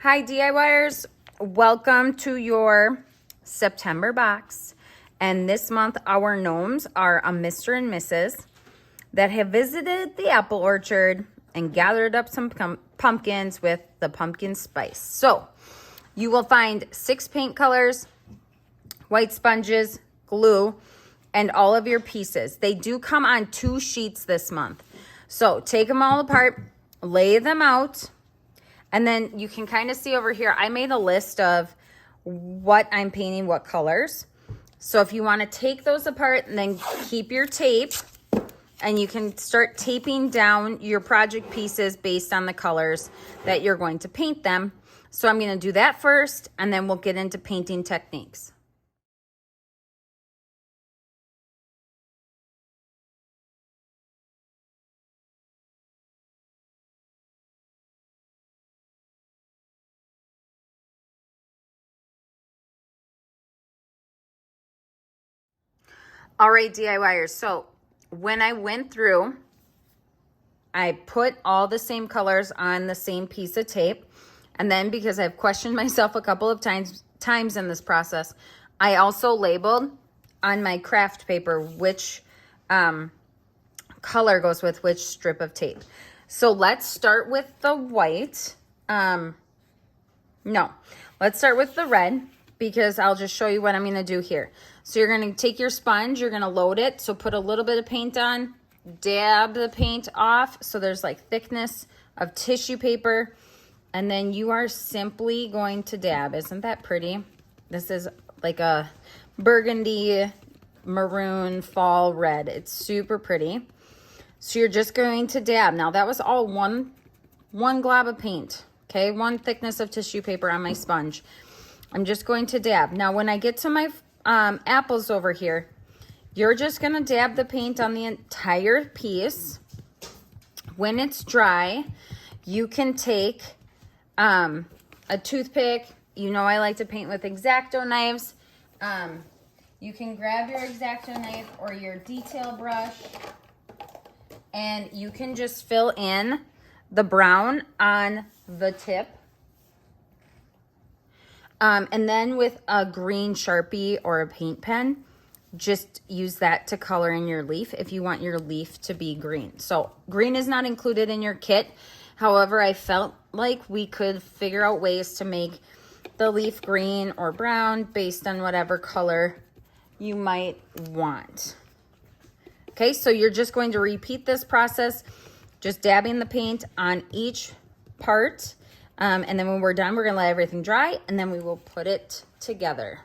Hi DIYers, welcome to your September box. And this month our gnomes are a Mr. and Mrs. that have visited the apple orchard and gathered up some pumpkins with the pumpkin spice. So you will find 6 paint colors, white sponges, glue, and all of your pieces. They do come on 2 sheets this month. So take them all apart, lay them out, and then you can kind of see over here, I made a list of what I'm painting, what colors. So if you want to take those apart and then keep your tape, and you can start taping down your project pieces based on the colors that you're going to paint them. So I'm going to do that first, and then we'll get into painting techniques. All right, DIYers. So when I went through, I put all the same colors on the same piece of tape. And then because I've questioned myself a couple of times in this process, I also labeled on my craft paper which color goes with which strip of tape. So let's start with the white. Let's start with the red, because I'll just show you what I'm going to do here. So you're going to take your sponge, you're going to load it. So put a little bit of paint on, dab the paint off so there's like thickness of tissue paper, and then you are simply going to dab. Isn't that pretty? This is like a burgundy maroon fall red. It's super pretty. So you're just going to dab. Now that was all one glob of paint, okay? One thickness of tissue paper on my sponge. I'm just going to dab. Now when I get to my apples over here, you're just going to dab the paint on the entire piece. When it's dry, you can take a toothpick. You know I like to paint with X-Acto knives. You can grab your X-Acto knife or your detail brush, and you can just fill in the brown on the tip. And then with a green Sharpie or a paint pen, just use that to color in your leaf if you want your leaf to be green. So green is not included in your kit. However, I felt like we could figure out ways to make the leaf green or brown based on whatever color you might want. Okay, so you're just going to repeat this process, just dabbing the paint on each part. And then when we're done, we're going to let everything dry, and then we will put it together.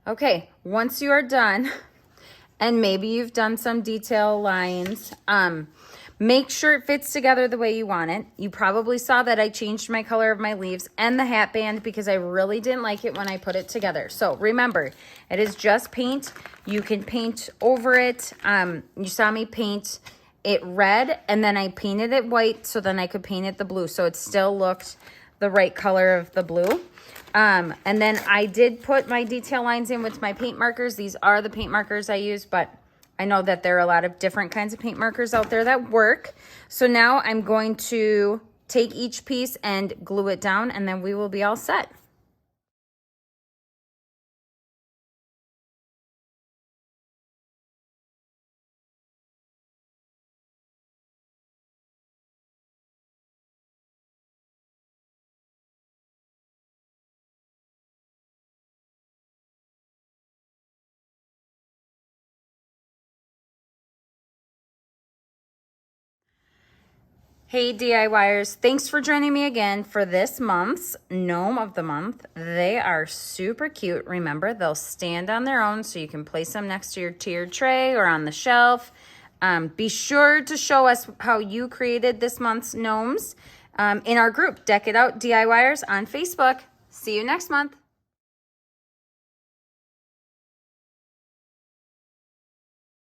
Okay, once you are done, and maybe you've done some detail lines, Make sure it fits together the way you want it. You probably saw that I changed my color of my leaves and the hat band because I really didn't like it when I put it together. So remember, it is just paint. You can paint over it. You saw me paint it red and then I painted it white so then I could paint it the blue. So it still looked the right color of the blue. And then I did put my detail lines in with my paint markers. These are the paint markers I use, but I know that there are a lot of different kinds of paint markers out there that work. So now I'm going to take each piece and glue it down and then we will be all set. Hey DIYers, thanks for joining me again for this month's Gnome of the Month. They are super cute. Remember, they'll stand on their own so you can place them next to your tiered tray or on the shelf. Be sure to show us how you created this month's gnomes in our group, Deck It Out DIYers on Facebook. See you next month.